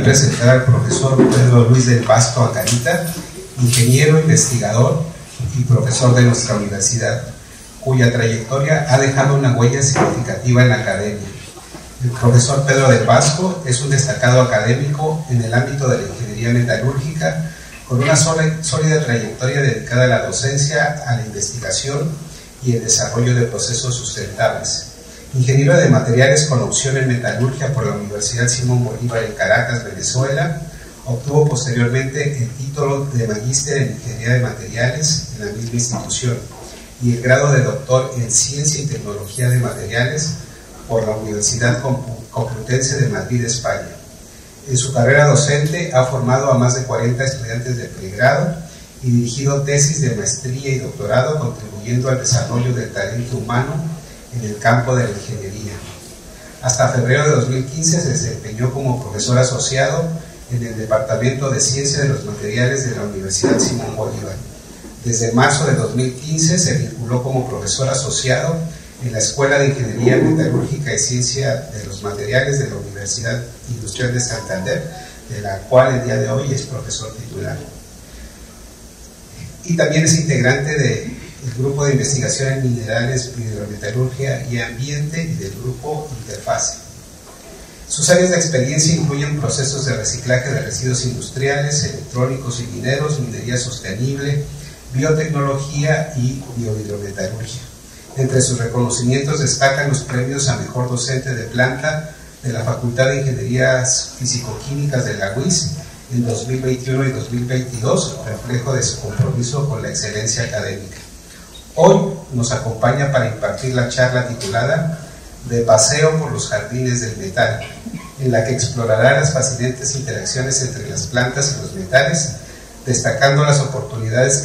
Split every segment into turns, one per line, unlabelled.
presentar al profesor Pedro Luis del Vasco Acarita, ingeniero, investigador y profesor de nuestra universidad, cuya trayectoria ha dejado una huella significativa en la academia. El profesor Pedro del Vasco es un destacado académico en el ámbito de la ingeniería metalúrgica, con una sólida trayectoria dedicada a la docencia, a la investigación y el desarrollo de procesos sustentables. Ingeniero de materiales con opción en metalurgia por la Universidad Simón Bolívar en Caracas, Venezuela, obtuvo posteriormente el título de magíster en ingeniería de materiales en la misma institución y el grado de doctor en ciencia y tecnología de materiales por la Universidad Complutense de Madrid, España. En su carrera docente ha formado a más de 40 estudiantes de pregrado y dirigido tesis de maestría y doctorado, contribuyendo al desarrollo del talento humano en el campo de la ingeniería. Hasta febrero de 2015 se desempeñó como profesor asociado en el Departamento de Ciencia de los Materiales de la Universidad Simón Bolívar. Desde marzo de 2015 se vinculó como profesor asociado en la Escuela de Ingeniería Metalúrgica y Ciencia de los Materiales de la Universidad Industrial de Santander, de la cual el día de hoy es profesor titular. Y también es integrante del Grupo de Investigación en Minerales, Hidrometalurgia y Ambiente y del Grupo Interfase. Sus áreas de experiencia incluyen procesos de reciclaje de residuos industriales, electrónicos y mineros, minería sostenible, biotecnología y biohidrometalurgia. Entre sus reconocimientos destacan los premios a Mejor Docente de Planta de la Facultad de Ingenierías Físico-Químicas de la UIS en 2021 y 2022, reflejo de su compromiso con la excelencia académica. Hoy nos acompaña para impartir la charla titulada De paseo por los jardines del metal, en la que explorará las fascinantes interacciones entre las plantas y los metales, destacando las oportunidades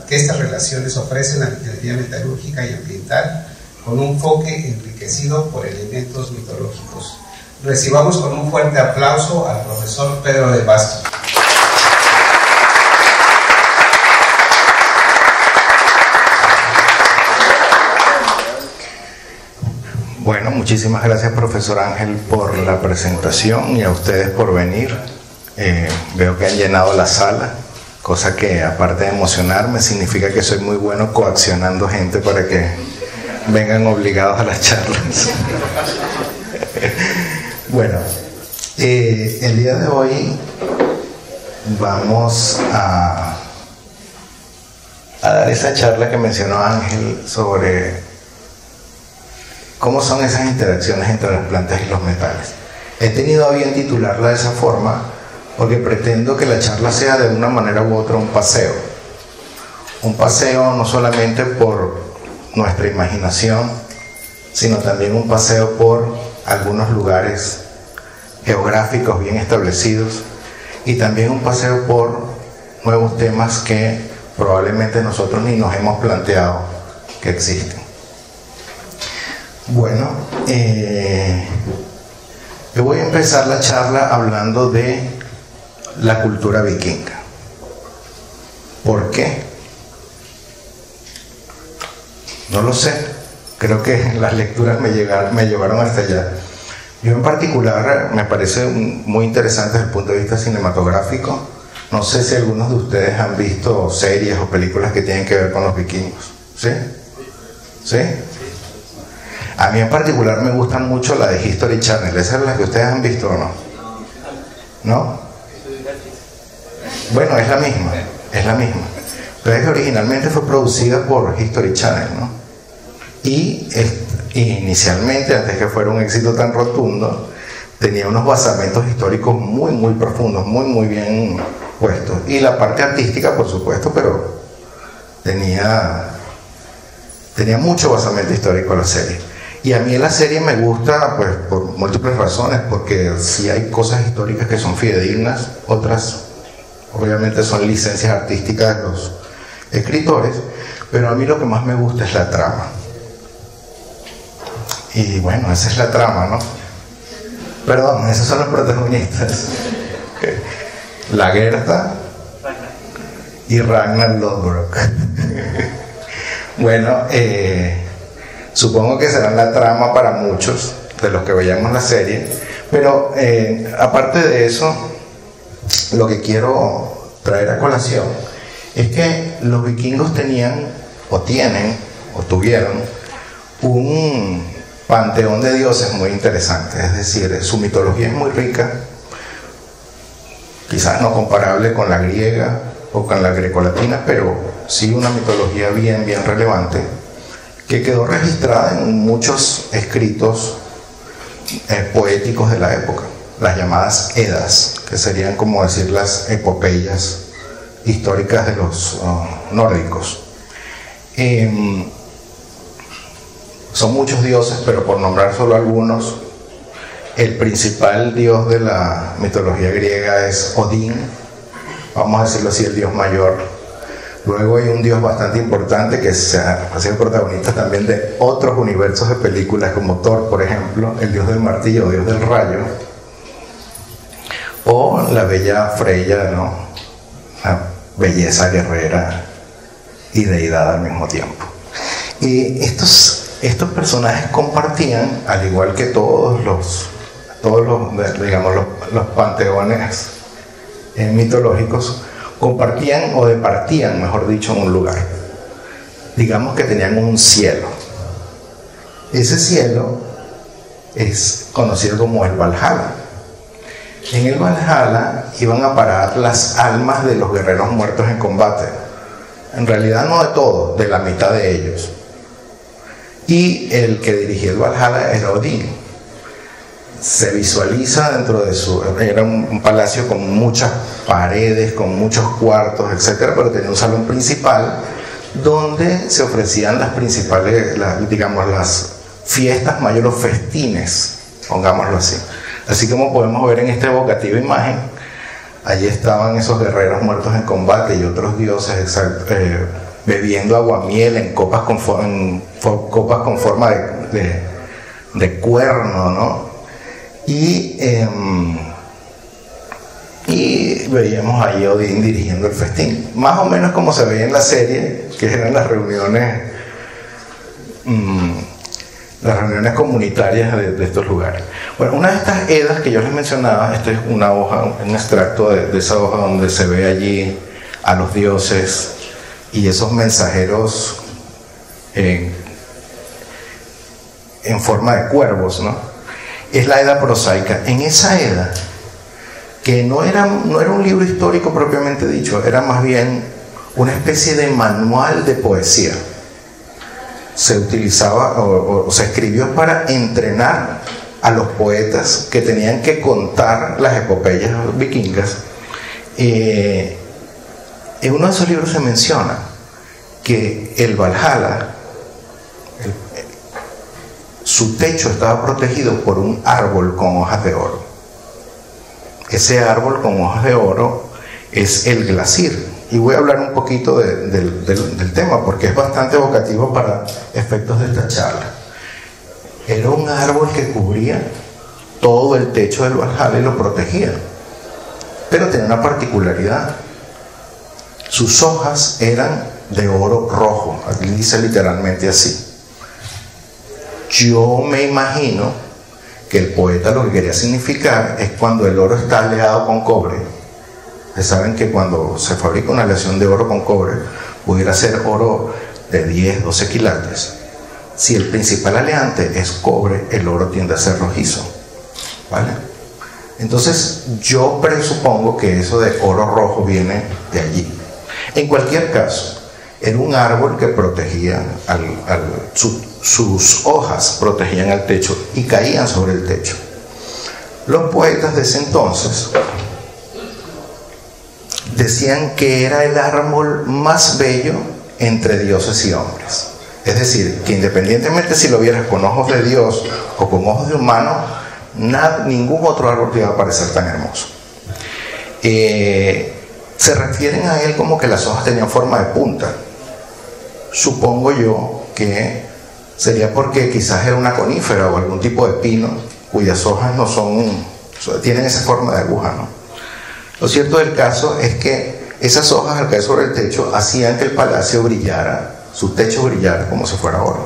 que estas relaciones ofrecen a la ingeniería metalúrgica y ambiental, con un enfoque enriquecido por elementos mitológicos. Recibamos con un fuerte aplauso al profesor Pedro del Vasco.
Bueno, muchísimas gracias, profesor Ángel, por la presentación y a ustedes por venir. Veo que han llenado la sala, cosa que, aparte de emocionarme, significa que soy muy bueno coaccionando gente para que vengan obligados a las charlas. Bueno, el día de hoy vamos a dar esa charla que mencionó Ángel sobre cómo son esas interacciones entre las plantas y los metales. He tenido a bien titularla de esa forma porque pretendo que la charla sea de una manera u otra un paseo. Un paseo no solamente por nuestra imaginación, sino también un paseo por algunos lugares geográficos bien establecidos y también un paseo por nuevos temas que probablemente nosotros ni nos hemos planteado que existen. Bueno, yo voy a empezar la charla hablando de la cultura vikinga. ¿Por qué? No lo sé. Creo que las lecturas me llevaron hasta allá. Yo en particular me parece muy interesante desde el punto de vista cinematográfico. No sé si algunos de ustedes han visto series o películas que tienen que ver con los vikingos. ¿Sí? ¿Sí? A mí en particular me gustan mucho la de History Channel. ¿Esa es la que ustedes han visto o no? ¿No? Bueno, es la misma. Es la misma. Pero es que originalmente fue producida por History Channel, ¿no? Y inicialmente, antes que fuera un éxito tan rotundo, tenía unos basamentos históricos muy, muy profundos, muy, muy bien puestos. Y la parte artística, por supuesto, pero tenía mucho basamento histórico la serie. Y a mí la serie me gusta pues por múltiples razones, porque sí hay cosas históricas que son fidedignas, otras obviamente son licencias artísticas de los escritores, pero a mí lo que más me gusta es la trama. Y bueno, esa es la trama, ¿no? Perdón, esos son los protagonistas. La Gerta y Ragnar Lodbrok. Bueno, supongo que será la trama para muchos de los que veamos la serie, Pero aparte de eso, lo que quiero traer a colación es que los vikingos tenían, o tienen, o tuvieron, un panteón de dioses muy interesante. Es decir, su mitología es muy rica, quizás no comparable con la griega o con la grecolatina, pero sí una mitología bien relevante, que quedó registrada en muchos escritos poéticos de la época, las llamadas Edas, que serían como decir las epopeyas históricas de los nórdicos. Son muchos dioses, pero por nombrar solo algunos, el principal dios de la mitología griega es Odín, vamos a decirlo así, el dios mayor. Luego hay un dios bastante importante que ha sido protagonista también de otros universos de películas como Thor, por ejemplo, el dios del martillo o dios del rayo, o la bella Freya, ¿no? La belleza guerrera y deidad al mismo tiempo. Y estos personajes compartían, al igual que todos los panteones mitológicos, compartían o departían, mejor dicho, en un lugar. Digamos que tenían un cielo. Ese cielo es conocido como el Valhalla. En el Valhalla iban a parar las almas de los guerreros muertos en combate. En realidad no de todos, de la mitad de ellos. Y el que dirigía el Valhalla era Odín. Se visualiza dentro de era un palacio con muchas paredes, con muchos cuartos, etcétera, pero tenía un salón principal donde se ofrecían las principales, las fiestas mayores, los festines, pongámoslo así. Así como podemos ver en esta evocativa imagen, allí estaban esos guerreros muertos en combate y otros dioses bebiendo aguamiel en copas con forma de cuerno, ¿no? Y veíamos ahí a Odín dirigiendo el festín, más o menos como se veía en la serie, que eran las reuniones comunitarias de estos lugares. Bueno, una de estas edas que yo les mencionaba, esta es una hoja, un extracto de esa hoja donde se ve allí a los dioses y esos mensajeros en forma de cuervos, ¿no? Es la Edda prosaica. En esa Edda, que no era un libro histórico propiamente dicho, era más bien una especie de manual de poesía. Se utilizaba o se escribió para entrenar a los poetas que tenían que contar las epopeyas vikingas. En uno de esos libros se menciona que el Valhalla, su techo estaba protegido por un árbol con hojas de oro. Ese árbol con hojas de oro es el Glasir. Y voy a hablar un poquito del tema porque es bastante evocativo para efectos de esta charla. Era un árbol que cubría todo el techo del Valhalla y lo protegía. Pero tenía una particularidad. Sus hojas eran de oro rojo. Aquí dice literalmente así. Yo me imagino que el poeta lo que quería significar es cuando el oro está aleado con cobre. Ustedes saben que cuando se fabrica una aleación de oro con cobre, pudiera ser oro de 10, 12 quilates. Si el principal aleante es cobre, el oro tiende a ser rojizo, ¿vale? Entonces yo presupongo que eso de oro rojo viene de allí. En cualquier caso, era un árbol que protegía sus hojas protegían al techo y caían sobre el techo. Los poetas de ese entonces decían que era el árbol más bello entre dioses y hombres. Es decir, que independientemente si lo vieras con ojos de Dios o con ojos de humano, ningún otro árbol te iba a parecer tan hermoso. Se refieren a él como que las hojas tenían forma de punta. Supongo yo que sería porque quizás era una conífera o algún tipo de pino cuyas hojas tienen esa forma de aguja, ¿no? Lo cierto del caso es que esas hojas al caer sobre el techo hacían que el palacio brillara, su techo brillara como si fuera oro.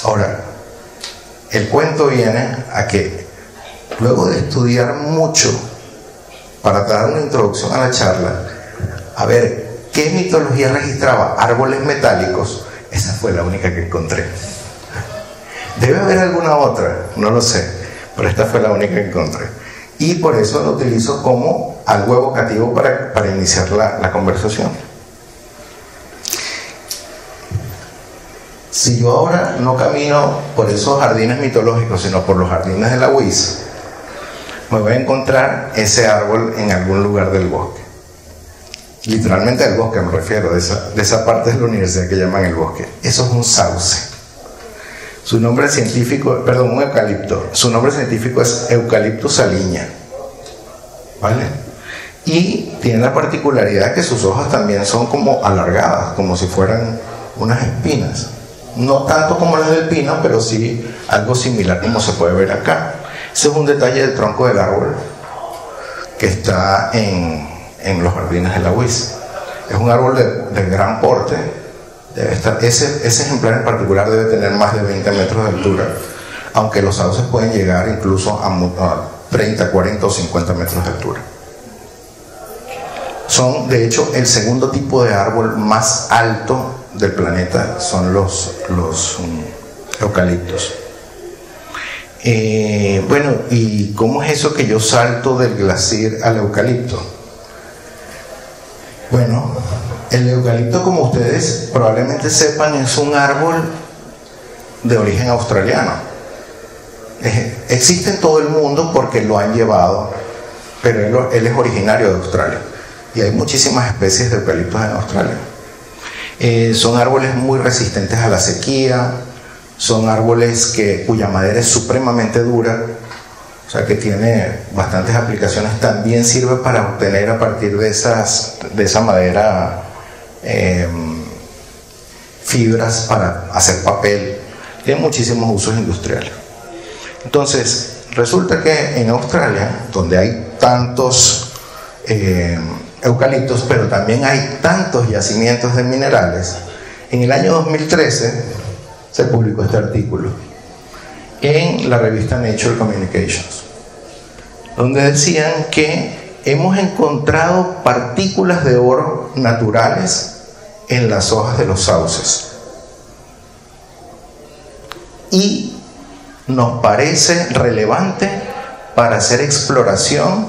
Ahora, el cuento viene a que luego de estudiar mucho para dar una introducción a la charla, a ver qué mitología registraba árboles metálicos, esa fue la única que encontré. Debe haber alguna otra, no lo sé, pero esta fue la única que encontré. Y por eso lo utilizo como algo evocativo para iniciar la conversación. Si yo ahora no camino por esos jardines mitológicos, sino por los jardines de la UIS, me voy a encontrar ese árbol en algún lugar del bosque. Literalmente el bosque me refiero, de esa parte de la universidad que llaman el bosque. Eso es un sauce. Su nombre científico, perdón, un eucalipto. Su nombre científico es Eucalyptus saliña, ¿vale? Y tiene la particularidad que sus hojas también son como alargadas, como si fueran unas espinas. No tanto como las del pino, pero sí algo similar como se puede ver acá. Ese es un detalle del tronco del árbol que está en los jardines de la UIS. Es un árbol de gran porte. Debe estar, ese ejemplar en particular debe tener más de 20 metros de altura, aunque los sauces pueden llegar incluso a 30, 40 o 50 metros de altura. Son, de hecho, el segundo tipo de árbol más alto del planeta, son los eucaliptos. Bueno, ¿y cómo es eso que yo salto del glaciar al eucalipto? Bueno, el eucalipto, como ustedes probablemente sepan, es un árbol de origen australiano. Existe en todo el mundo porque lo han llevado, pero él es originario de Australia. Y hay muchísimas especies de eucaliptos en Australia. Son árboles muy resistentes a la sequía, son árboles cuya madera es supremamente dura, o sea que tiene bastantes aplicaciones. También sirve para obtener a partir de esa madera fibras para hacer papel. Tiene muchísimos usos industriales. Entonces, resulta que en Australia, donde hay tantos eucaliptos, pero también hay tantos yacimientos de minerales, en el año 2013 se publicó este artículo en la revista Nature Communications, donde decían que hemos encontrado partículas de oro naturales en las hojas de los sauces y nos parece relevante para hacer exploración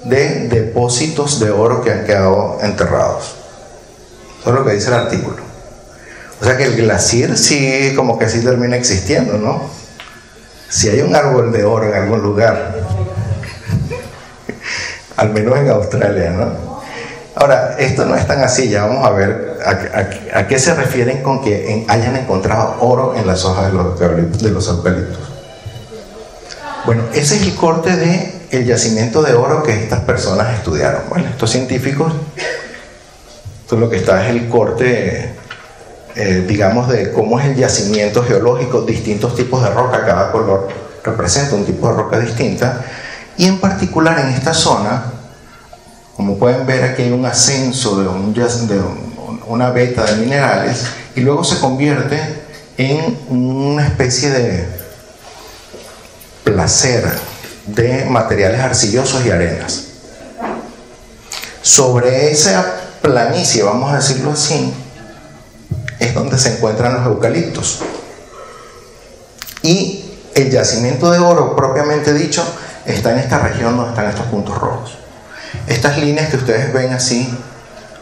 de depósitos de oro que han quedado enterrados. Eso es lo que dice el artículo. O sea que el glaciar sí, como que sí termina existiendo, ¿no? Si hay un árbol de oro en algún lugar, al menos en Australia, ¿no? Ahora, esto no es tan así. Ya vamos a ver a qué se refieren con que hayan encontrado oro en las hojas de los eucaliptos. Bueno, ese es el corte del yacimiento de oro que estas personas estudiaron. Bueno, estos científicos, esto lo que está es el corte, digamos, de cómo es el yacimiento geológico, distintos tipos de roca, cada color representa un tipo de roca distinta, y en particular en esta zona, como pueden ver, aquí hay un ascenso de una veta de minerales, y luego se convierte en una especie de placer de materiales arcillosos y arenas. Sobre esa planicie, vamos a decirlo así, es donde se encuentran los eucaliptos. Y el yacimiento de oro, propiamente dicho, está en esta región donde están estos puntos rojos. Estas líneas que ustedes ven así,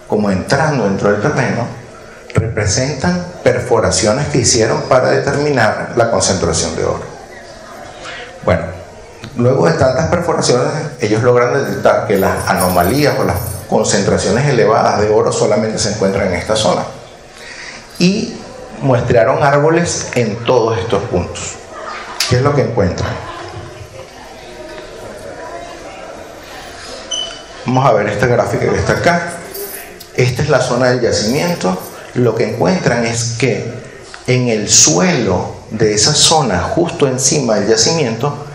como entrando dentro del terreno, representan perforaciones que hicieron para determinar la concentración de oro. Bueno, luego de tantas perforaciones, ellos logran detectar que las anomalías o las concentraciones elevadas de oro solamente se encuentran en esta zona. Y muestrearon árboles en todos estos puntos. ¿Qué es lo que encuentran? Vamos a ver esta gráfica que está acá. Esta es la zona del yacimiento. Lo que encuentran es que en el suelo de esa zona, justo encima del yacimiento,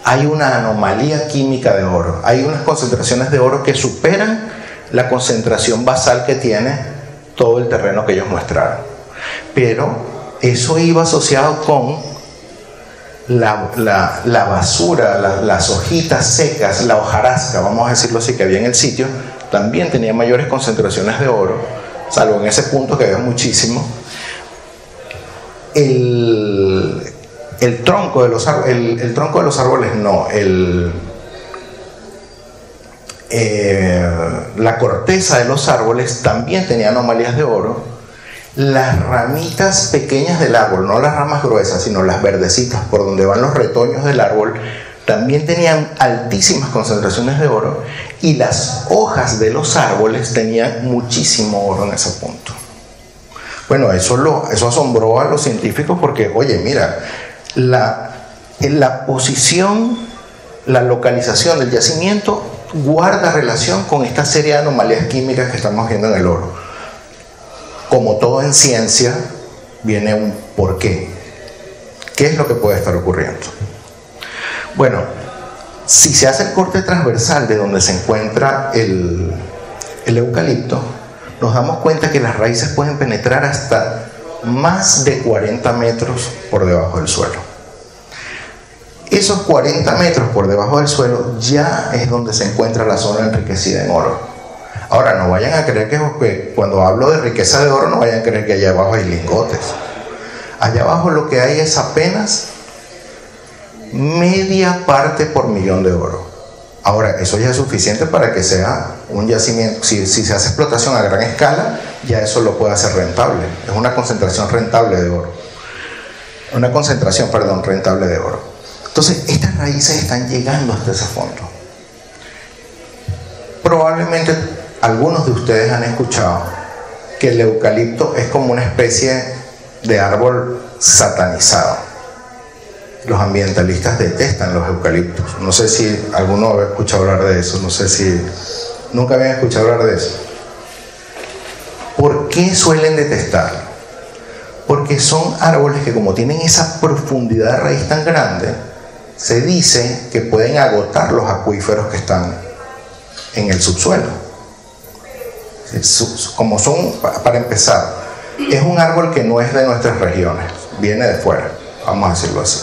hay una anomalía química de oro. Hay unas concentraciones de oro que superan la concentración basal que tiene todo el terreno que ellos muestraron. Pero eso iba asociado con la basura, las hojitas secas, la hojarasca, vamos a decirlo así, que había en el sitio, también tenía mayores concentraciones de oro, salvo en ese punto que había muchísimo. El tronco de los árboles no, la corteza de los árboles también tenía anomalías de oro. Las ramitas pequeñas del árbol, no las ramas gruesas, sino las verdecitas por donde van los retoños del árbol, también tenían altísimas concentraciones de oro, y las hojas de los árboles tenían muchísimo oro en ese punto. Bueno, eso asombró a los científicos porque, oye, mira, la posición, la localización del yacimiento guarda relación con esta serie de anomalías químicas que estamos viendo en el oro. Como todo en ciencia, viene un porqué. ¿Qué es lo que puede estar ocurriendo? Bueno, si se hace el corte transversal de donde se encuentra el eucalipto, nos damos cuenta que las raíces pueden penetrar hasta más de 40 metros por debajo del suelo. Esos 40 metros por debajo del suelo ya es donde se encuentra la zona enriquecida en oro. Ahora, no vayan a creer que cuando hablo de riqueza de oro, no vayan a creer que allá abajo hay lingotes. Allá abajo lo que hay es apenas media parte por millón de oro. Ahora, eso ya es suficiente para que sea un yacimiento. Si se hace explotación a gran escala, ya eso lo puede hacer rentable. Es una concentración rentable de oro. Rentable de oro. Entonces, estas raíces están llegando hasta ese fondo. Probablemente algunos de ustedes han escuchado que el eucalipto es como una especie de árbol satanizado. Los ambientalistas detestan los eucaliptos. No sé si alguno había escuchado hablar de eso, no sé si nunca habían escuchado hablar de eso. ¿Por qué suelen detestarlo? Porque son árboles que, como tienen esa profundidad de raíz tan grande, se dice que pueden agotar los acuíferos que están en el subsuelo. Como son, para empezar, es un árbol que no es de nuestras regiones, viene de fuera, vamos a decirlo así.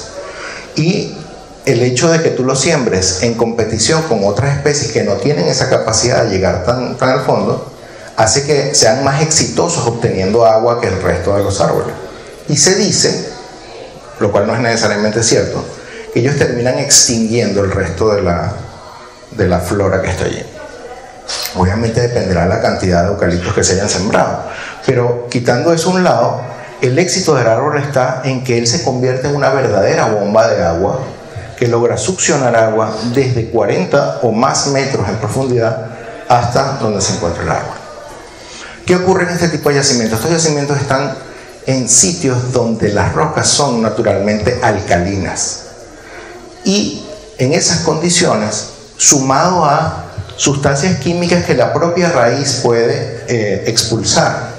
Y el hecho de que tú lo siembres en competición con otras especies que no tienen esa capacidad de llegar tan al fondo, hace que sean más exitosos obteniendo agua que el resto de los árboles. Y se dice, lo cual no es necesariamente cierto, que ellos terminan extinguiendo el resto de la flora que está allí. Obviamente dependerá de la cantidad de eucaliptos que se hayan sembrado, pero quitando eso a un lado, el éxito del árbol está en que él se convierte en una verdadera bomba de agua que logra succionar agua desde 40 o más metros en profundidad hasta donde se encuentra el árbol. ¿Qué ocurre en este tipo de yacimientos? Estos yacimientos están en sitios donde las rocas son naturalmente alcalinas, y en esas condiciones, sumado a sustancias químicas que la propia raíz puede expulsar,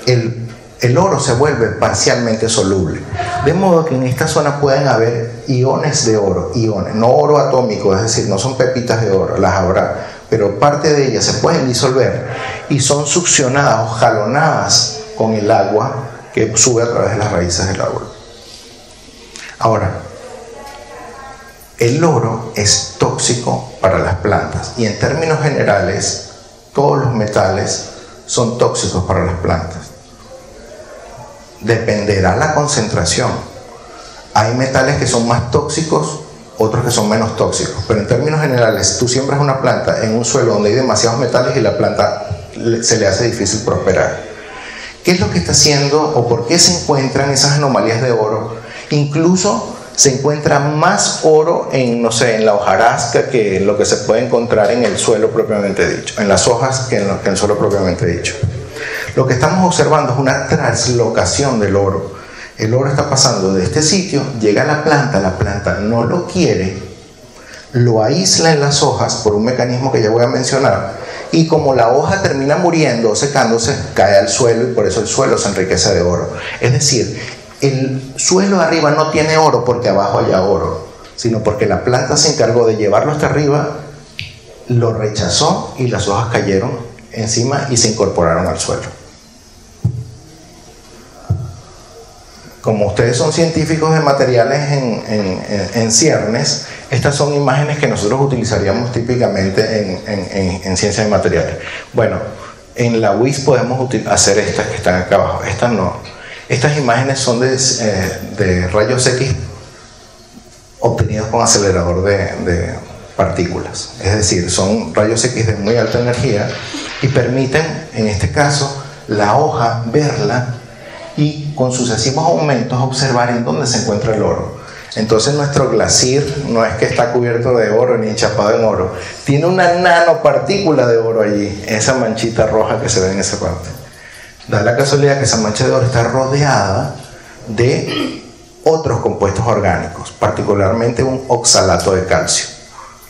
el oro se vuelve parcialmente soluble, de modo que en esta zona pueden haber iones de oro, no oro atómico, es decir, no son pepitas de oro, las habrá, pero parte de ellas se pueden disolver y son succionadas o jalonadas con el agua que sube a través de las raíces del árbol. Ahora, el oro es tóxico para las plantas, y en términos generales todos los metales son tóxicos para las plantas. Dependerá la concentración. Hay metales que son más tóxicos, otros que son menos tóxicos, pero en términos generales, tú siembras una planta en un suelo donde hay demasiados metales y la planta se le hace difícil prosperar. ¿Qué es lo que está haciendo o por qué se encuentran esas anomalías de oro? Incluso se encuentra más oro en la hojarasca que lo que se puede encontrar en el suelo propiamente dicho, en las hojas que en el suelo propiamente dicho. Lo que estamos observando es una translocación del oro. El oro está pasando de este sitio, llega a la planta no lo quiere, lo aísla en las hojas por un mecanismo que ya voy a mencionar, y como la hoja termina muriendo o secándose, cae al suelo, y por eso el suelo se enriquece de oro. Es decir, el suelo de arriba no tiene oro porque abajo haya oro, sino porque la planta se encargó de llevarlo hasta arriba, lo rechazó y las hojas cayeron encima y se incorporaron al suelo. como ustedes son científicos de materiales en ciernes, estas son imágenes que nosotros utilizaríamos típicamente en ciencia de materiales. Bueno, en la WIS podemos hacer estas que están acá abajo. Estas no. Estas imágenes son de rayos X obtenidos con acelerador de partículas. Es decir, son rayos X de muy alta energía y permiten, en este caso, la hoja verla y con sucesivos aumentos observar en dónde se encuentra el oro. Entonces nuestro glaciar no es que está cubierto de oro ni enchapado en oro, tiene una nanopartícula de oro allí, esa manchita roja que se ve en esa parte. Da la casualidad que esa mancha de oro está rodeada de otros compuestos orgánicos, particularmente un oxalato de calcio.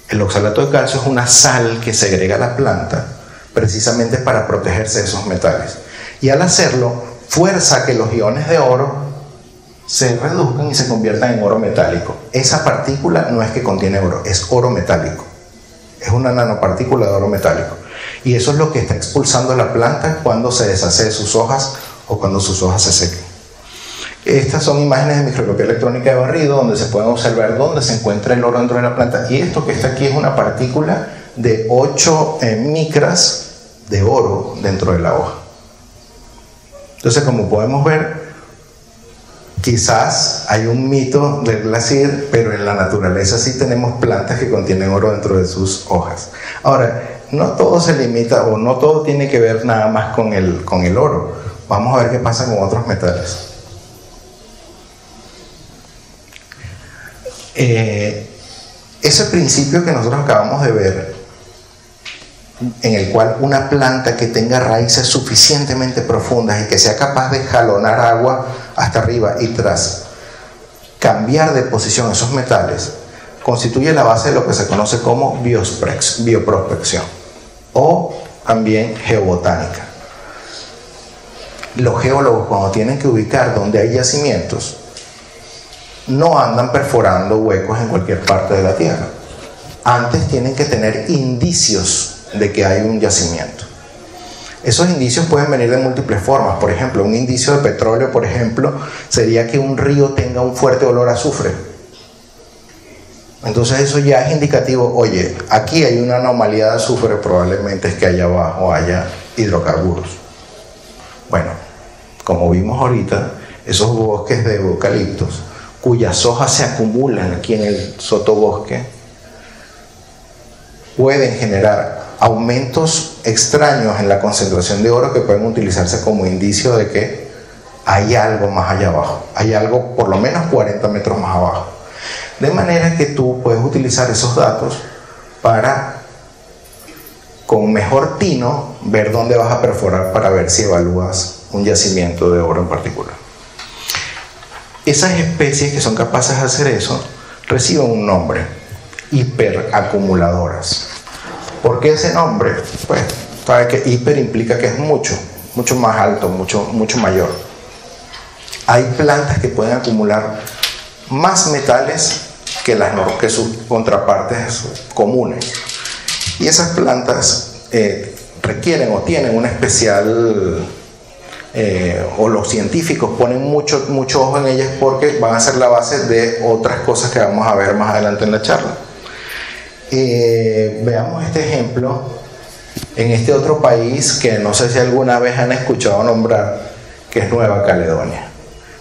El oxalato de calcio es una sal que segrega la planta precisamente para protegerse de esos metales. Y al hacerlo, fuerza que los iones de oro se reduzcan y se conviertan en oro metálico. Esa partícula no es que contiene oro, es oro metálico. Es una nanopartícula de oro metálico. Y eso es lo que está expulsando la planta cuando se deshace de sus hojas o cuando sus hojas se sequen. Estas son imágenes de microscopía electrónica de barrido donde se pueden observar dónde se encuentra el oro dentro de la planta. Y esto que está aquí es una partícula de 8 micras de oro dentro de la hoja. Entonces, como podemos ver, quizás hay un mito del glaciar, pero en la naturaleza sí tenemos plantas que contienen oro dentro de sus hojas. Ahora, no todo se limita o no todo tiene que ver nada más con el oro. Vamos a ver qué pasa con otros metales. Ese principio que nosotros acabamos de ver, en el cual una planta que tenga raíces suficientemente profundas y que sea capaz de jalonar agua hasta arriba y tras cambiar de posición esos metales, constituye la base de lo que se conoce como bioprospección o también geobotánica. Los geólogos, cuando tienen que ubicar donde hay yacimientos, no andan perforando huecos en cualquier parte de la tierra. Antes tienen que tener indicios de que hay un yacimiento. Esos indicios pueden venir de múltiples formas. Por ejemplo, un indicio de petróleo, por ejemplo, sería que un río tenga un fuerte olor a azufre. Entonces eso ya es indicativo, oye, aquí hay una anomalía de azufre, probablemente es que allá abajo haya hidrocarburos. Bueno, como vimos ahorita, esos bosques de eucaliptos, cuyas hojas se acumulan aquí en el sotobosque, pueden generar aumentos extraños en la concentración de oro que pueden utilizarse como indicio de que hay algo más allá abajo, hay algo por lo menos 40 metros más abajo. De manera que tú puedes utilizar esos datos para, con mejor tino, ver dónde vas a perforar para ver si evalúas un yacimiento de oro en particular. Esas especies que son capaces de hacer eso reciben un nombre: hiperacumuladoras. ¿Por qué ese nombre? Pues, sabe que hiper implica que es mucho más alto, mucho mayor. Hay plantas que pueden acumular más metales que sus contrapartes comunes. Y esas plantas requieren o tienen un especial, o los científicos ponen mucho ojo en ellas porque van a ser la base de otras cosas que vamos a ver más adelante en la charla. Veamos este ejemplo en este otro país que no sé si alguna vez han escuchado nombrar, que es Nueva Caledonia.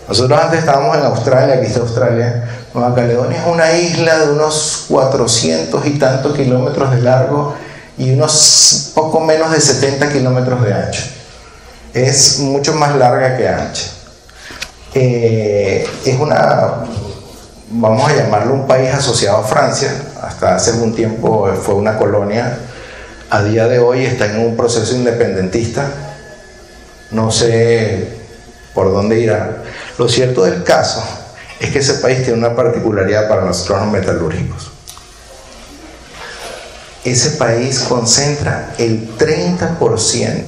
Nosotros antes estábamos en Australia, aquí está Australia. Nueva Caledonia es una isla de unos 400 y tantos kilómetros de largo y unos poco menos de 70 kilómetros de ancho. Es mucho más larga que ancha. Es vamos a llamarlo un país asociado a Francia. Hasta hace un tiempo fue una colonia. A día de hoy está en un proceso independentista. No sé por dónde irá. Lo cierto del caso es que ese país tiene una particularidad para nosotros los metalúrgicos. Ese país concentra el 30%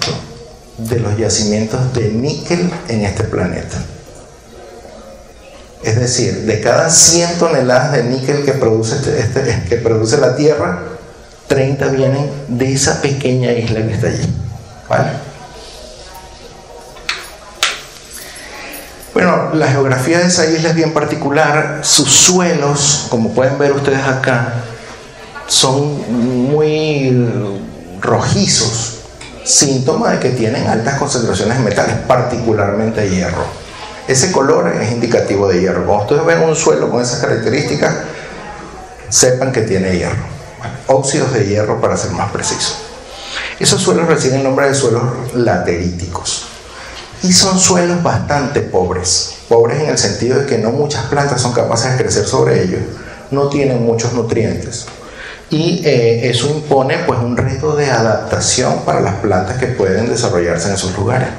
de los yacimientos de níquel en este planeta. Es decir, de cada 100 toneladas de níquel que produce la Tierra, 30 vienen de esa pequeña isla que está allí. ¿Vale? Bueno, la geografía de esa isla es bien particular. Sus suelos, como pueden ver ustedes acá, son muy rojizos, síntoma de que tienen altas concentraciones de metales, particularmente de hierro. Ese color es indicativo de hierro. Cuando ustedes ven un suelo con esas características, sepan que tiene hierro. Óxidos de hierro, para ser más preciso. Esos suelos reciben el nombre de suelos lateríticos. Y son suelos bastante pobres. Pobres en el sentido de que no muchas plantas son capaces de crecer sobre ellos. No tienen muchos nutrientes. Y eso impone pues un reto de adaptación para las plantas que pueden desarrollarse en esos lugares.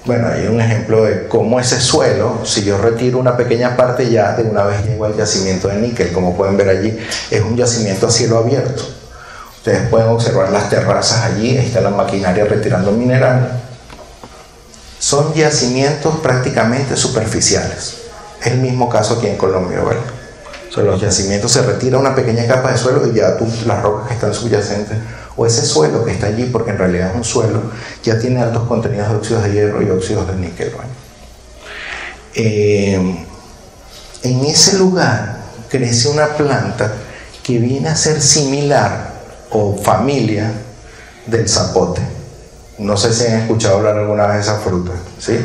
Bueno, hay un ejemplo de cómo ese suelo, si yo retiro una pequeña parte, ya de una vez llego al yacimiento de níquel. Como pueden ver allí, es un yacimiento a cielo abierto. Ustedes pueden observar las terrazas allí, ahí está la maquinaria retirando mineral. Son yacimientos prácticamente superficiales. Es el mismo caso aquí en Colombia, ¿verdad? O sea, los yacimientos, se retira una pequeña capa de suelo y ya las rocas que están subyacentes, o ese suelo que está allí, porque en realidad es un suelo, ya tiene altos contenidos de óxidos de hierro y óxidos de níquel. ¿Verdad? En ese lugar crece una planta que viene a ser similar o familia del zapote. No sé si han escuchado hablar alguna vez de esa fruta, ¿sí?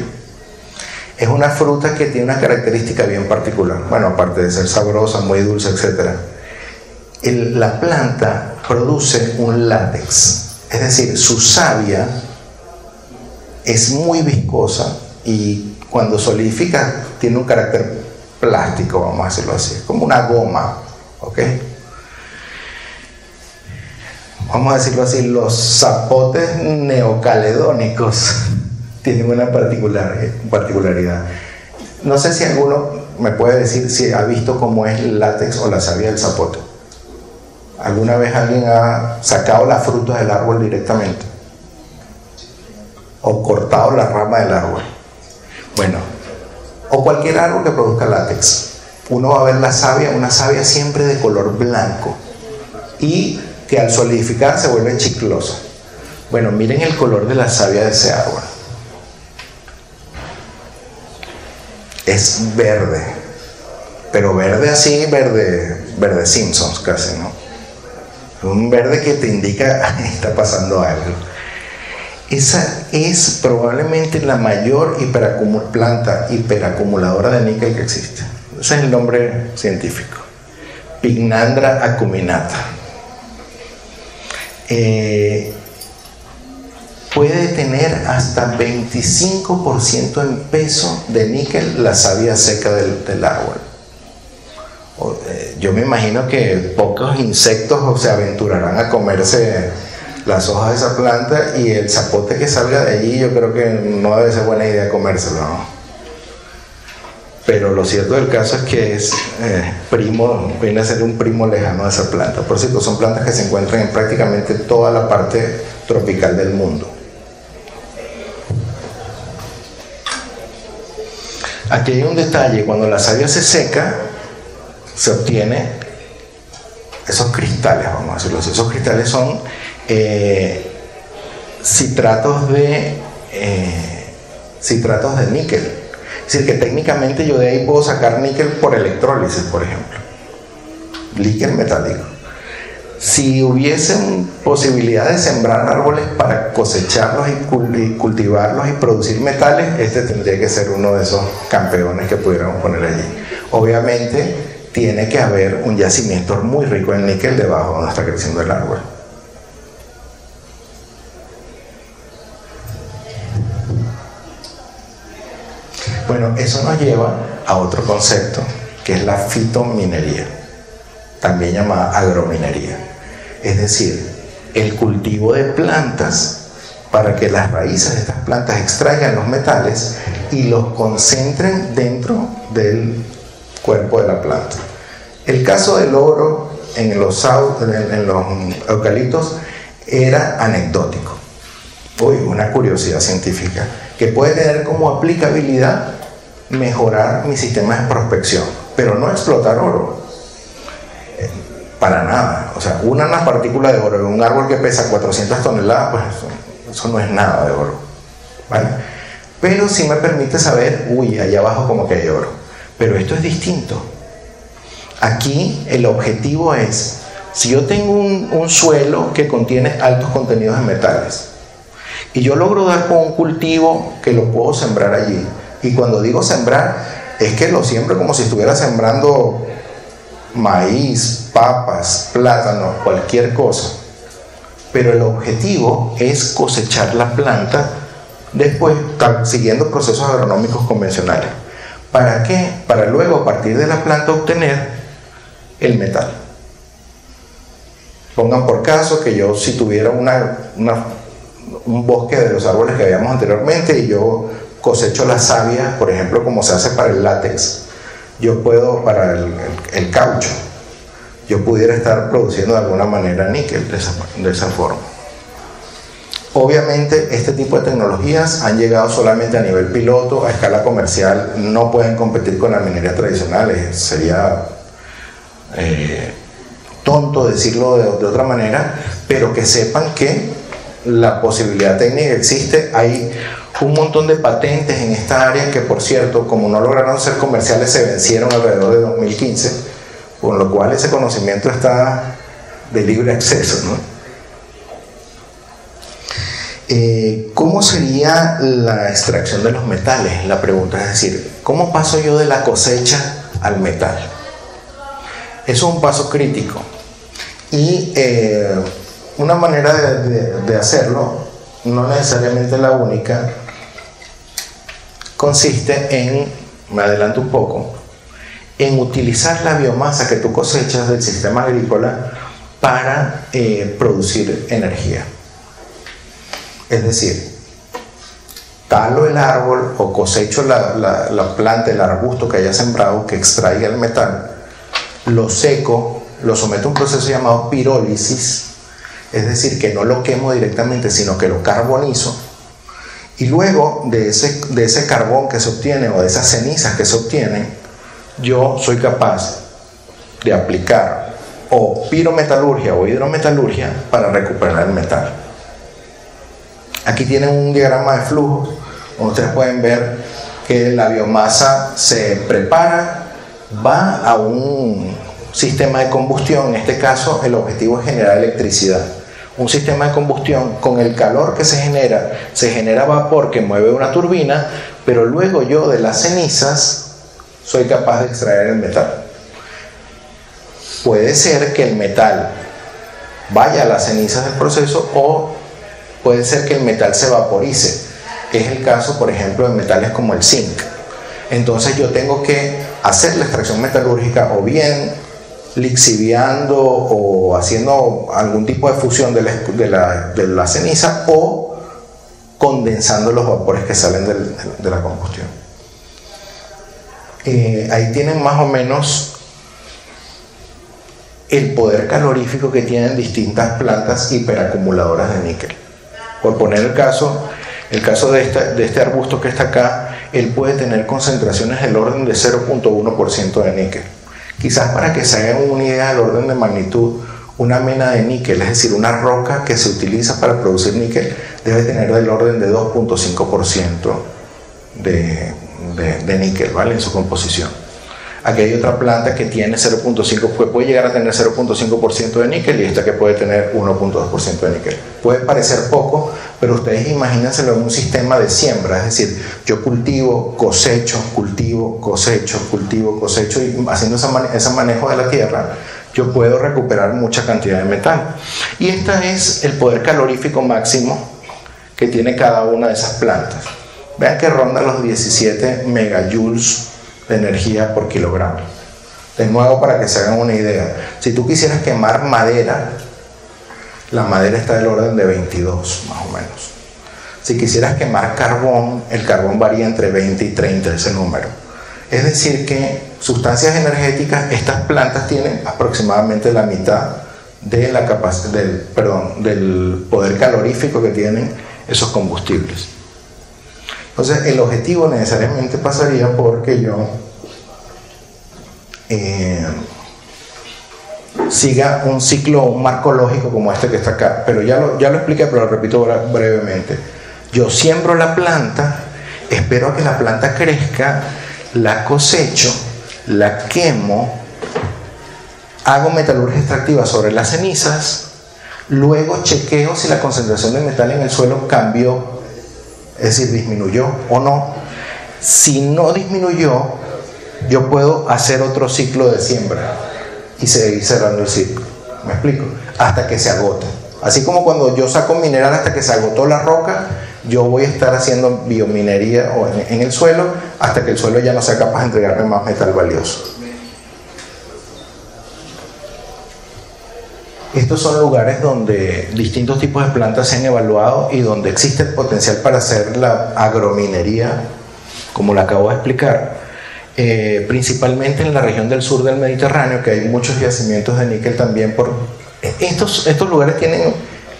Es una fruta que tiene una característica bien particular. Bueno, aparte de ser sabrosa, muy dulce, etc. La planta produce un látex, es decir, su savia es muy viscosa y cuando solidifica tiene un carácter plástico, vamos a decirlo así, como una goma, ¿ok? Vamos a decirlo así, los zapotes neocaledónicos tienen una particularidad. No sé si alguno me puede decir si ha visto cómo es el látex o la savia del zapote. ¿Alguna vez alguien ha sacado la fruta del árbol directamente? ¿O cortado la rama del árbol? Bueno, o cualquier árbol que produzca látex. Uno va a ver la savia, una savia siempre de color blanco y que al solidificar se vuelve chiclosa. Bueno, miren el color de la savia de ese árbol. Es verde, pero verde así, verde Simpsons casi, ¿no? Un verde que te indica está pasando algo. Esa es probablemente la mayor planta hiperacumuladora de níquel que existe. Ese es el nombre científico. Pycnandra acuminata. Puede tener hasta 25% en peso de níquel la savia seca del árbol. Yo me imagino que pocos insectos se aventurarán a comerse las hojas de esa planta, y el zapote que salga de allí yo creo que no debe ser buena idea comérselo, ¿no? Pero lo cierto del caso es que es viene a ser un primo lejano de esa planta. Por cierto, son plantas que se encuentran en prácticamente toda la parte tropical del mundo. Aquí hay un detalle: cuando la savia se seca, se obtiene esos cristales, vamos a decirlo así. Esos cristales son citratos de níquel. Es decir, que técnicamente yo de ahí puedo sacar níquel por electrólisis, por ejemplo. Níquel metálico. Si hubiese posibilidad de sembrar árboles para cosecharlos y cultivarlos y producir metales, este tendría que ser uno de esos campeones que pudiéramos poner allí. Obviamente tiene que haber un yacimiento muy rico en níquel debajo donde está creciendo el árbol. Bueno, eso nos lleva a otro concepto, que es la fitominería, también llamada agrominería. Es decir, el cultivo de plantas para que las raíces de estas plantas extraigan los metales y los concentren dentro del cuerpo de la planta. El caso del oro en los eucaliptos era anecdótico. Una curiosidad científica que puede tener como aplicabilidad mejorar mi sistema de prospección, pero no explotar oro. Para nada. O sea, una partícula de oro en un árbol que pesa 400 toneladas, pues eso no es nada de oro, ¿vale? pero sí me permite saber, uy, allá abajo como que hay oro. Pero esto es distinto. Aquí el objetivo es, si yo tengo un suelo que contiene altos contenidos de metales y yo logro dar con un cultivo que lo puedo sembrar allí, y cuando digo sembrar es que lo siembro como si estuviera sembrando maíz, papas, plátanos, cualquier cosa, pero el objetivo es cosechar la planta después siguiendo procesos agronómicos convencionales. ¿Para qué? Para luego a partir de la planta obtener el metal. Pongan por caso que yo, si tuviera un bosque de los árboles que habíamos anteriormente y yo cosecho la savia, por ejemplo, como se hace para el látex, yo puedo, para el caucho, yo pudiera estar produciendo de alguna manera níquel de esa forma. Obviamente este tipo de tecnologías han llegado solamente a nivel piloto, a escala comercial no pueden competir con la minería tradicional, sería tonto decirlo de otra manera, pero que sepan que la posibilidad técnica existe. Hay un montón de patentes en esta área que, por cierto, como no lograron ser comerciales, se vencieron alrededor de 2015, con lo cual ese conocimiento está de libre acceso, ¿no? ¿Cómo sería la extracción de los metales? La pregunta es decir, ¿cómo paso yo de la cosecha al metal? Eso es un paso crítico y una manera de hacerlo, no necesariamente la única, consiste en, me adelanto un poco, en utilizar la biomasa que tú cosechas del sistema agrícola para producir energía. Es decir, talo el árbol o cosecho la planta, el arbusto que haya sembrado que extraiga el metal, lo seco, lo someto a un proceso llamado pirólisis, es decir, que no lo quemo directamente, sino que lo carbonizo, y luego de ese carbón que se obtiene o de esas cenizas que se obtienen, yo soy capaz de aplicar o pirometalurgia o hidrometalurgia para recuperar el metal. Aquí tienen un diagrama de flujo donde ustedes pueden ver que la biomasa se prepara, va a un sistema de combustión. En este caso el objetivo es generar electricidad. Un sistema de combustión, con el calor que se genera vapor que mueve una turbina, pero luego yo de las cenizas soy capaz de extraer el metal. Puede ser que el metal vaya a las cenizas del proceso o puede ser que el metal se vaporice. Es el caso, por ejemplo, de metales como el zinc. Entonces yo tengo que hacer la extracción metalúrgica o bien lixiviando o haciendo algún tipo de fusión de la ceniza o condensando los vapores que salen de la combustión. Ahí tienen más o menos el poder calorífico que tienen distintas plantas hiperacumuladoras de níquel. Por poner el caso de este arbusto que está acá, él puede tener concentraciones del orden de 0.1% de níquel. Quizás para que se hagan una idea del orden de magnitud, una mena de níquel, es decir, una roca que se utiliza para producir níquel, debe tener del orden de 2.5% de níquel, ¿vale? En su composición. Aquí hay otra planta que tiene 0.5, que puede llegar a tener 0.5% de níquel, y esta que puede tener 1.2% de níquel. Puede parecer poco, pero ustedes imagínenselo en un sistema de siembra, es decir, yo cultivo, cosecho, cultivo, cosecho, cultivo, cosecho, y haciendo ese manejo de la tierra, yo puedo recuperar mucha cantidad de metal. Y este es el poder calorífico máximo que tiene cada una de esas plantas. Vean que ronda los 17 megajoules de energía por kilogramo. De nuevo, para que se hagan una idea, si tú quisieras quemar madera, la madera está del orden de 22 más o menos. Si quisieras quemar carbón, el carbón varía entre 20 y 30, ese número. Es decir que sustancias energéticas, estas plantas tienen aproximadamente la mitad de la capacidad del poder calorífico que tienen esos combustibles. Entonces el objetivo necesariamente pasaría porque yo siga un ciclo, un marco lógico como este que está acá, pero ya lo expliqué, pero lo repito brevemente. Yo siembro la planta espero a que la planta crezca, la cosecho, la quemo, hago metalurgia extractiva sobre las cenizas, luego chequeo si la concentración de metal en el suelo cambió, es decir, disminuyó o no. Si no disminuyó, yo puedo hacer otro ciclo de siembra y seguir cerrando el ciclo. ¿Me explico? Hasta que se agote. Así como cuando yo saco mineral hasta que se agotó la roca, yo voy a estar haciendo biominería en el suelo hasta que el suelo ya no sea capaz de entregarme más metal valioso. Estos son lugares donde distintos tipos de plantas se han evaluado y donde existe el potencial para hacer la agrominería, como lo acabo de explicar, principalmente en la región del sur del Mediterráneo, que hay muchos yacimientos de níquel también. Estos lugares tienen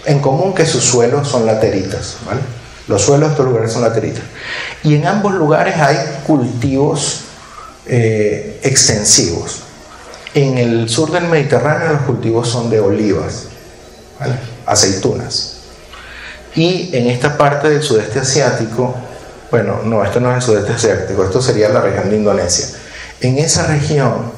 en común que sus suelos son lateritas, ¿vale? Los suelos de estos lugares son lateritas. Y en ambos lugares hay cultivos extensivos. En el sur del Mediterráneo los cultivos son de olivas, ¿vale? Aceitunas. Y en esta parte del sudeste asiático, bueno, no, esto no es el sudeste asiático, esto sería la región de Indonesia. En esa región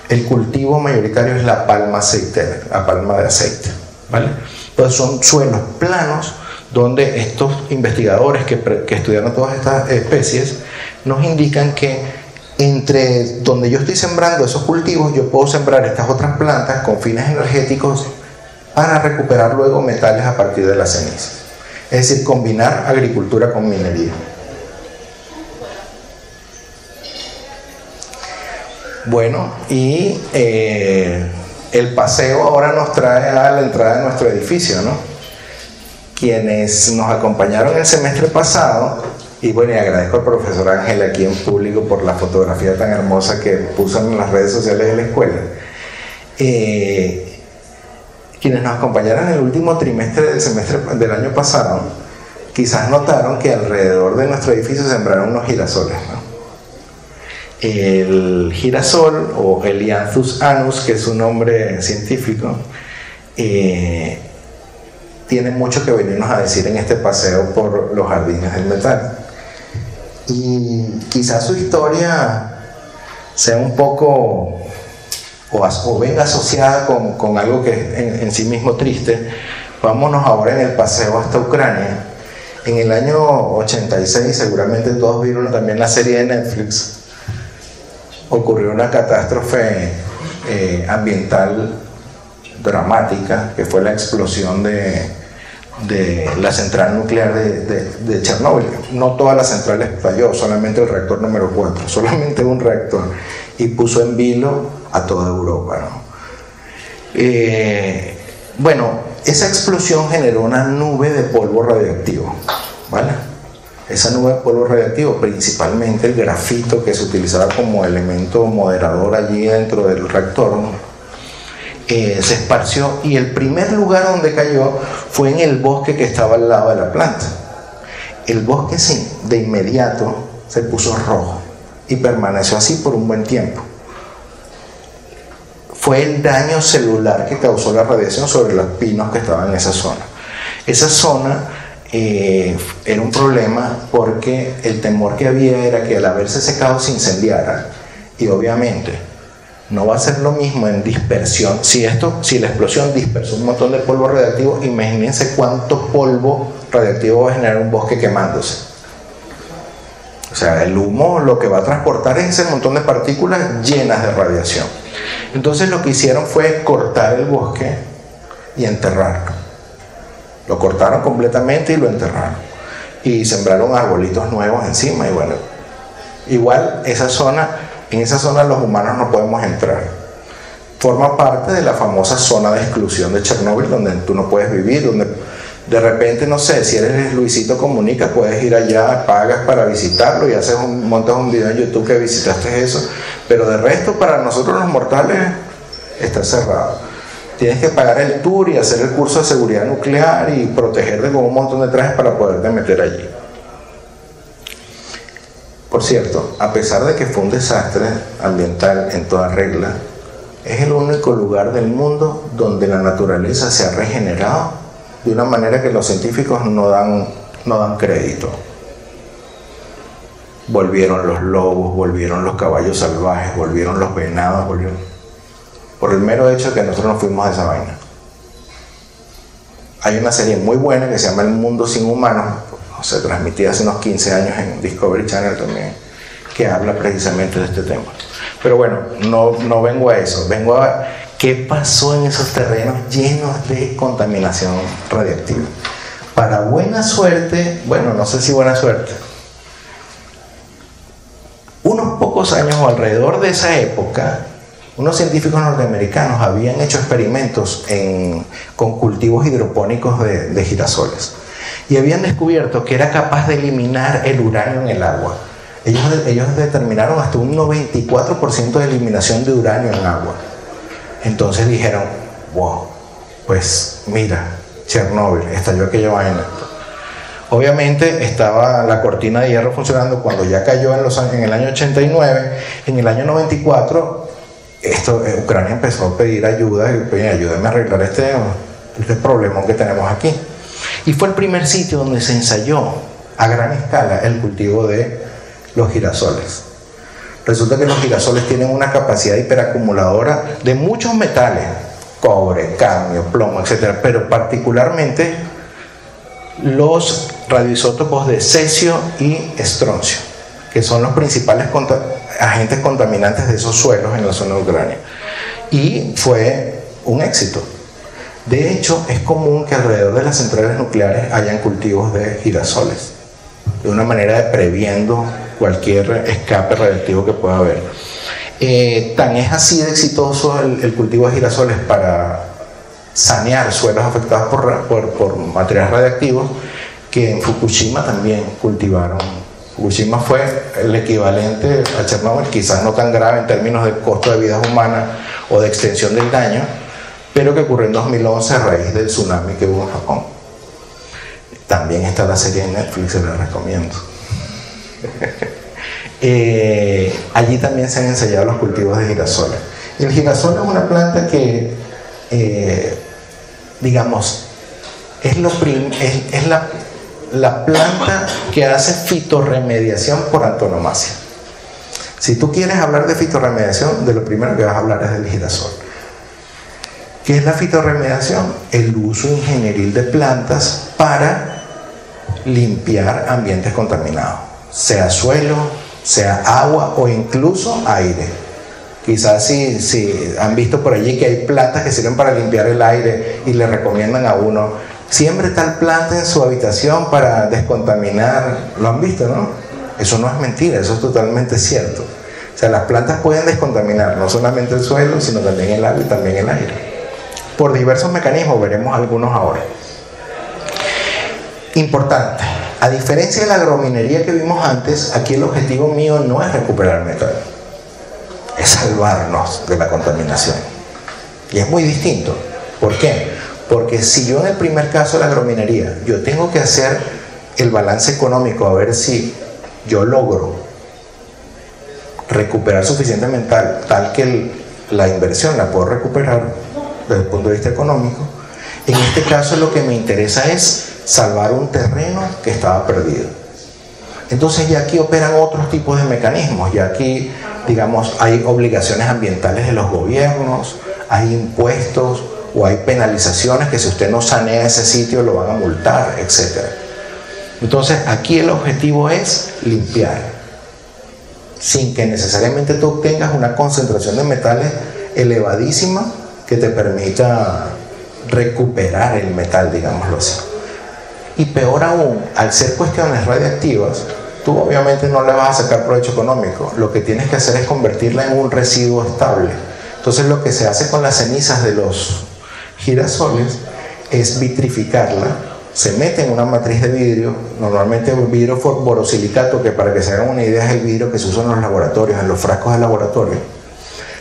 el cultivo mayoritario es la palma aceitera, la palma de aceite, ¿vale? Pues son suelos planos donde estos investigadores que estudiaron todas estas especies nos indican que entre donde yo estoy sembrando esos cultivos, yo puedo sembrar estas otras plantas con fines energéticos para recuperar luego metales a partir de las cenizas. Es decir, combinar agricultura con minería. Bueno, y el paseo ahora nos trae a la entrada de nuestro edificio, ¿no? Quienes nos acompañaron el semestre pasado, y bueno, y agradezco al profesor Ángel aquí en público por la fotografía tan hermosa que puso en las redes sociales de la escuela. Quienes nos acompañaron en el último trimestre del semestre del año pasado, quizás notaron que alrededor de nuestro edificio sembraron unos girasoles, ¿no? El girasol, o Helianthus anus, que es su nombre científico, tiene mucho que venirnos a decir en este paseo por los jardines del metal. Y quizás su historia sea un poco o venga asociada con algo que es en sí mismo triste. Vámonos ahora en el paseo hasta Ucrania. En el año 86, seguramente todos vieron también la serie de Netflix, ocurrió una catástrofe ambiental dramática, que fue la explosión de la central nuclear de Chernóbil. No toda la central estalló, solamente el reactor número 4, solamente un reactor, y puso en vilo a toda Europa, ¿no? Bueno, esa explosión generó una nube de polvo radioactivo, ¿vale? Esa nube de polvo radioactivo, principalmente el grafito que se utilizaba como elemento moderador allí dentro del reactor, ¿no? Se esparció, y el primer lugar donde cayó fue en el bosque que estaba al lado de la planta. El bosque de inmediato se puso rojo y permaneció así por un buen tiempo. Fue el daño celular que causó la radiación sobre los pinos que estaban en esa zona. Esa zona era un problema porque el temor que había era que al haberse secado se incendiara, y obviamente no va a ser lo mismo en dispersión. Si la explosión dispersó un montón de polvo radioactivo, imagínense cuánto polvo radioactivo va a generar un bosque quemándose. O sea, el humo lo que va a transportar es ese montón de partículas llenas de radiación. Entonces lo que hicieron fue cortar el bosque y enterrarlo. Lo cortaron completamente y lo enterraron. Y sembraron arbolitos nuevos encima, y bueno, igual en esa zona los humanos no podemos entrar. Forma parte de la famosa zona de exclusión de Chernóbil, donde tú no puedes vivir, donde de repente, no sé, si eres Luisito Comunica, puedes ir allá, pagas para visitarlo y montas un video en YouTube que visitaste eso, pero de resto para nosotros los mortales está cerrado. Tienes que pagar el tour y hacer el curso de seguridad nuclear y protegerte con un montón de trajes para poderte meter allí. Por cierto, a pesar de que fue un desastre ambiental en toda regla, es el único lugar del mundo donde la naturaleza se ha regenerado de una manera que los científicos no dan crédito. volvieron los lobos, volvieron los caballos salvajes, volvieron los venados, volvieron... por el mero hecho de que nosotros nos fuimos de esa vaina. Hay una serie muy buena que se llama El Mundo Sin Humanos, se transmitía hace unos 15 años en Discovery Channel también, que habla precisamente de este tema. Pero bueno, no vengo a eso, vengo a qué pasó en esos terrenos llenos de contaminación radiactiva. Para buena suerte, bueno, no sé si buena suerte, unos pocos años o alrededor de esa época, unos científicos norteamericanos habían hecho experimentos con cultivos hidropónicos de girasoles y habían descubierto que era capaz de eliminar el uranio en el agua. Ellos determinaron hasta un 94% de eliminación de uranio en agua. Entonces dijeron, wow, pues mira, Chernóbil, estalló aquella vaina. Obviamente estaba la cortina de hierro funcionando cuando ya cayó en el año 89. En el año 94 Ucrania empezó a pedir ayuda y oye, ayúdenme a arreglar este problemón que tenemos aquí. Y fue el primer sitio donde se ensayó a gran escala el cultivo de los girasoles. Resulta que los girasoles tienen una capacidad hiperacumuladora de muchos metales, cobre, cadmio, plomo, etc. Pero particularmente los radioisótopos de cesio y estroncio, que son los principales agentes contaminantes de esos suelos en la zona de Ucrania. Y fue un éxito. De hecho, es común que alrededor de las centrales nucleares hayan cultivos de girasoles, de una manera de previendo cualquier escape radiactivo que pueda haber. Tan es así de exitoso el cultivo de girasoles para sanear suelos afectados por materiales radiactivos, que en Fukushima también cultivaron. Fukushima fue el equivalente a Chernobyl, quizás no tan grave en términos de costo de vidas humanas o de extensión del daño, pero que ocurrió en 2011 a raíz del tsunami que hubo en Japón. También está la serie en Netflix, se la recomiendo. Allí también se han ensayado los cultivos de girasoles. El girasol es una planta que, digamos, es la planta que hace fitorremediación por antonomasia. Si tú quieres hablar de fitorremediación, de lo primero que vas a hablar es del girasol. ¿Qué es la fitorremediación? El uso ingenieril de plantas para limpiar ambientes contaminados, sea suelo, sea agua o incluso aire. Quizás si han visto por allí que hay plantas que sirven para limpiar el aire y le recomiendan a uno, siembre tal planta en su habitación para descontaminar. Lo han visto, ¿no? Eso no es mentira, eso es totalmente cierto. O sea, las plantas pueden descontaminar no solamente el suelo, sino también el agua y también el aire, por diversos mecanismos, veremos algunos ahora. Importante, a diferencia de la agrominería que vimos antes, aquí el objetivo mío no es recuperar metal, es salvarnos de la contaminación. Y es muy distinto. ¿Por qué? Porque si yo en el primer caso de la agrominería, yo tengo que hacer el balance económico a ver si yo logro recuperar suficiente metal tal que la inversión la puedo recuperar desde el punto de vista económico, en este caso lo que me interesa es salvar un terreno que estaba perdido. Entonces ya aquí operan otros tipos de mecanismos, ya aquí, digamos, hay obligaciones ambientales de los gobiernos, hay impuestos o hay penalizaciones que si usted no sanea ese sitio lo van a multar, etc. Entonces aquí el objetivo es limpiar, sin que necesariamente tú obtengas una concentración de metales elevadísima que te permita recuperar el metal, digámoslo así. Y peor aún, al ser cuestiones radiactivas, tú obviamente no le vas a sacar provecho económico. Lo que tienes que hacer es convertirla en un residuo estable. Entonces lo que se hace con las cenizas de los girasoles es vitrificarla. Se mete en una matriz de vidrio, normalmente un vidrio borosilicato, que para que se hagan una idea es el vidrio que se usa en los laboratorios, en los frascos de laboratorio.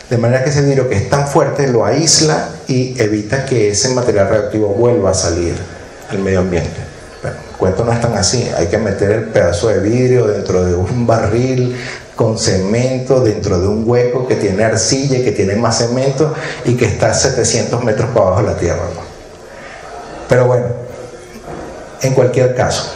De manera que ese vidrio, que es tan fuerte, lo aísla y evita que ese material radioactivo vuelva a salir al medio ambiente. Bueno, el cuento no es tan así. Hay que meter el pedazo de vidrio dentro de un barril con cemento, dentro de un hueco que tiene arcilla y que tiene más cemento y que está a 700 metros para abajo de la tierra, ¿no? Pero bueno, en cualquier caso,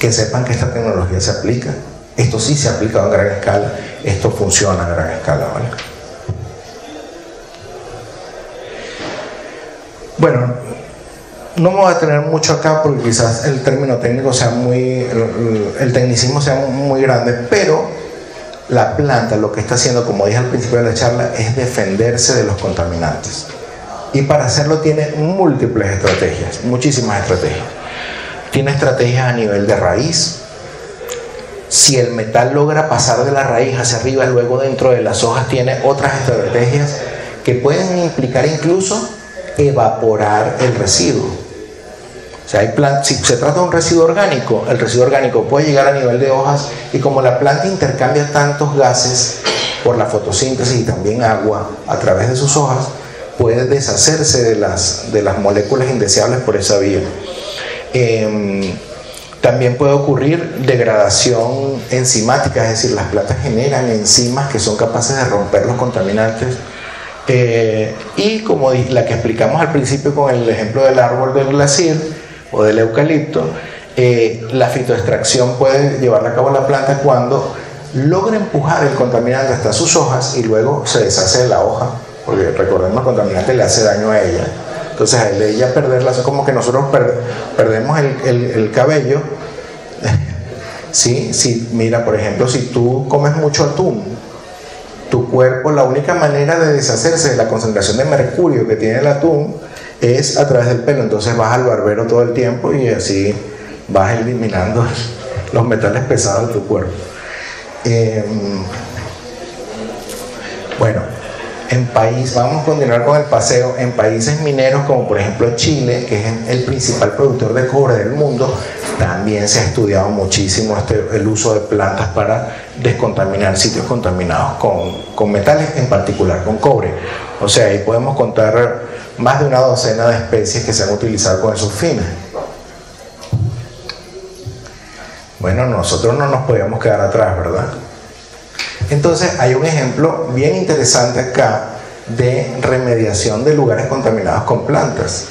que sepan que esta tecnología se aplica. Esto sí se ha aplicado a gran escala, esto funciona a gran escala, ¿vale? Bueno, no me voy a detener mucho acá porque quizás el término técnico sea el tecnicismo sea muy grande, pero la planta lo que está haciendo, como dije al principio de la charla, es defenderse de los contaminantes. Y para hacerlo tiene múltiples estrategias, muchísimas estrategias. Tiene estrategias a nivel de raíz. Si el metal logra pasar de la raíz hacia arriba, luego dentro de las hojas tiene otras estrategias que pueden implicar incluso evaporar el residuo. O sea, si se trata de un residuo orgánico, el residuo orgánico puede llegar a nivel de hojas, y como la planta intercambia tantos gases por la fotosíntesis y también agua a través de sus hojas, puede deshacerse de las moléculas indeseables por esa vía. También puede ocurrir degradación enzimática, es decir, las plantas generan enzimas que son capaces de romper los contaminantes. Y como la que explicamos al principio con el ejemplo del árbol del glaciar o del eucalipto, la fitoextracción puede llevarla a cabo la planta cuando logra empujar el contaminante hasta sus hojas y luego se deshace de la hoja, porque recordemos, el contaminante le hace daño a ella. Entonces, al ella perderla, es como que nosotros perdemos el cabello. ¿Sí? Si, mira, por ejemplo, si tú comes mucho atún, tu cuerpo, la única manera de deshacerse de la concentración de mercurio que tiene el atún es a través del pelo. Entonces vas al barbero todo el tiempo y así vas eliminando los metales pesados de tu cuerpo. Bueno, vamos a continuar con el paseo. En países mineros como por ejemplo Chile, que es el principal productor de cobre del mundo, también se ha estudiado muchísimo el uso de plantas para descontaminar sitios contaminados con metales, en particular con cobre. O sea, ahí podemos contar más de una docena de especies que se han utilizado con esos fines. Bueno, nosotros no nos podíamos quedar atrás, ¿verdad? Entonces hay un ejemplo bien interesante acá de remediación de lugares contaminados con plantas.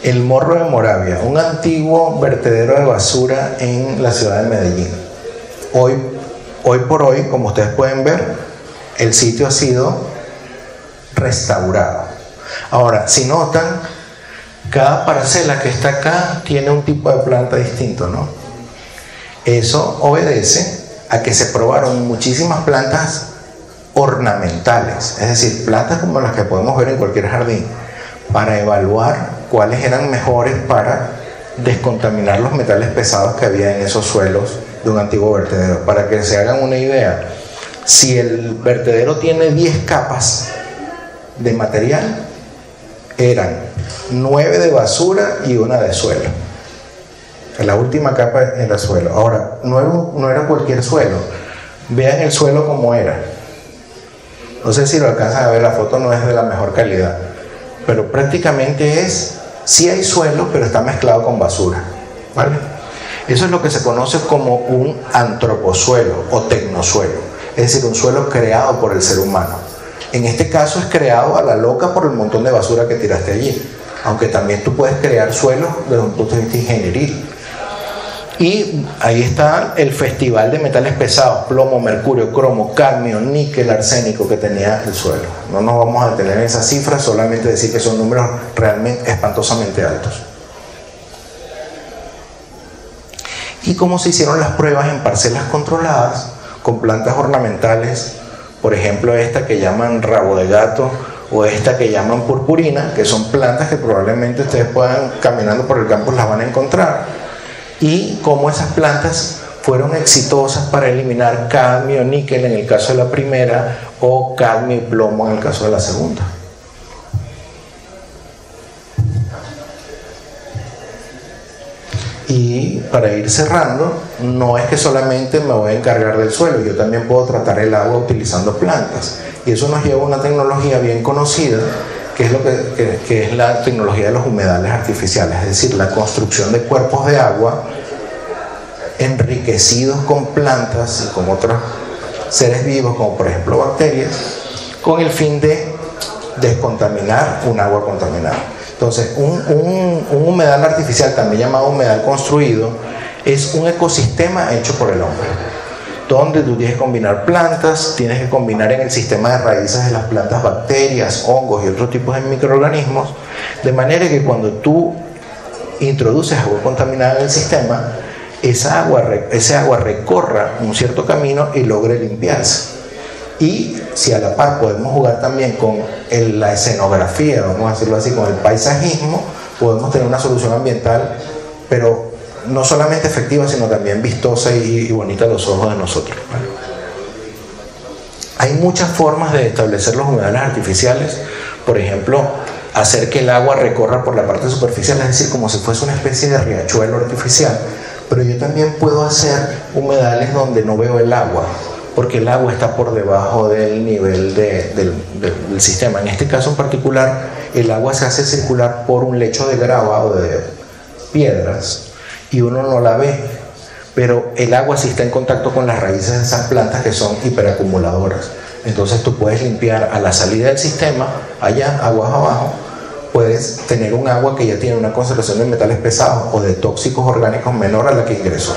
El Morro de Moravia, un antiguo vertedero de basura en la ciudad de Medellín. Hoy por hoy, como ustedes pueden ver, el sitio ha sido restaurado. Ahora, si notan, cada parcela que está acá tiene un tipo de planta distinto, ¿no? Eso obedece a que se probaron muchísimas plantas ornamentales, es decir, plantas como las que podemos ver en cualquier jardín, para evaluar cuáles eran mejores para descontaminar los metales pesados que había en esos suelos de un antiguo vertedero. Para que se hagan una idea, si el vertedero tiene 10 capas de material, eran 9 de basura y 1 de suelo. La última capa era suelo. Ahora, no era cualquier suelo. Vean el suelo como era. No sé si lo alcanzan a ver, la foto no es de la mejor calidad, pero prácticamente sí hay suelo, pero está mezclado con basura, ¿vale? Eso es lo que se conoce como un antroposuelo o tecnosuelo, es decir, un suelo creado por el ser humano. En este caso es creado a la loca por el montón de basura que tiraste allí, aunque también tú puedes crear suelos desde un punto de vista ingenieril. Y ahí está el festival de metales pesados: plomo, mercurio, cromo, cadmio, níquel, arsénico que tenía el suelo. No nos vamos a detener en esas cifras, solamente decir que son números realmente espantosamente altos. Y cómo se hicieron las pruebas en parcelas controladas con plantas ornamentales, por ejemplo esta que llaman rabo de gato o esta que llaman purpurina, que son plantas que probablemente ustedes puedan, caminando por el campo, las van a encontrar. Y cómo esas plantas fueron exitosas para eliminar cadmio, níquel en el caso de la primera, o cadmio y plomo en el caso de la segunda. Y para ir cerrando, no es que solamente me voy a encargar del suelo, yo también puedo tratar el agua utilizando plantas. Y eso nos lleva a una tecnología bien conocida, que es que es la tecnología de los humedales artificiales, es decir, la construcción de cuerpos de agua enriquecidos con plantas y con otros seres vivos, como por ejemplo bacterias, con el fin de descontaminar un agua contaminada. Entonces, un humedal artificial, también llamado humedal construido, es un ecosistema hecho por el hombre, donde tú tienes que combinar plantas, tienes que combinar en el sistema de raíces de las plantas bacterias, hongos y otros tipos de microorganismos, de manera que cuando tú introduces agua contaminada en el sistema, ese agua recorra un cierto camino y logre limpiarse. Y si a la par podemos jugar también con la escenografía, vamos a decirlo así, con el paisajismo, podemos tener una solución ambiental, pero no solamente efectiva, sino también vistosa y bonita a los ojos de nosotros. Hay muchas formas de establecer los humedales artificiales. Por ejemplo, hacer que el agua recorra por la parte superficial, es decir, como si fuese una especie de riachuelo artificial. Pero yo también puedo hacer humedales donde no veo el agua, porque el agua está por debajo del nivel del sistema. En este caso en particular, el agua se hace circular por un lecho de grava o de piedras y uno no la ve, pero el agua sí está en contacto con las raíces de esas plantas que son hiperacumuladoras. Entonces tú puedes limpiar a la salida del sistema, allá, aguas abajo, puedes tener un agua que ya tiene una concentración de metales pesados o de tóxicos orgánicos menor a la que ingresó.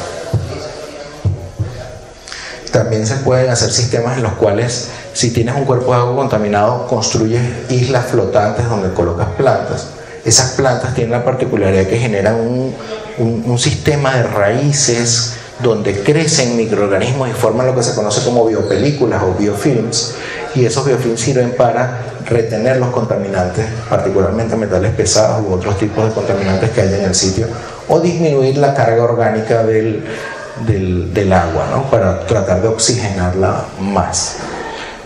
También se pueden hacer sistemas en los cuales, si tienes un cuerpo de agua contaminado, construyes islas flotantes donde colocas plantas. Esas plantas tienen la particularidad que generan un sistema de raíces donde crecen microorganismos y forman lo que se conoce como biopelículas o biofilms, y esos biofilms sirven para retener los contaminantes, particularmente metales pesados u otros tipos de contaminantes que haya en el sitio, o disminuir la carga orgánica del agua, ¿no? Para tratar de oxigenarla más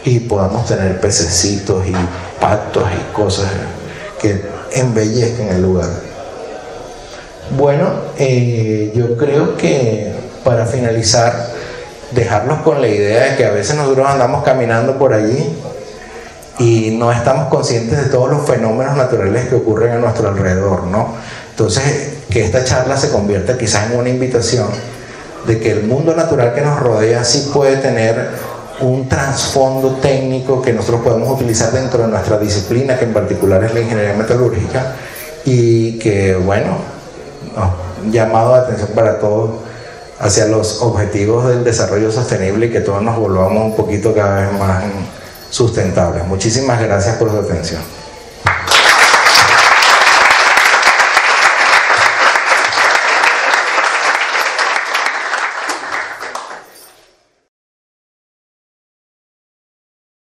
y podamos tener pececitos y patos y cosas que embellezcan el lugar. Bueno, yo creo que para finalizar, dejarlos con la idea de que a veces nosotros andamos caminando por allí y no estamos conscientes de todos los fenómenos naturales que ocurren a nuestro alrededor, ¿no? Entonces, que esta charla se convierta quizás en una invitación de que el mundo natural que nos rodea sí puede tener un trasfondo técnico que nosotros podemos utilizar dentro de nuestra disciplina, que en particular es la ingeniería metalúrgica, y que, bueno, llamado de atención para todos hacia los objetivos del desarrollo sostenible y que todos nos volvamos un poquito cada vez más sustentables. Muchísimas gracias por su atención.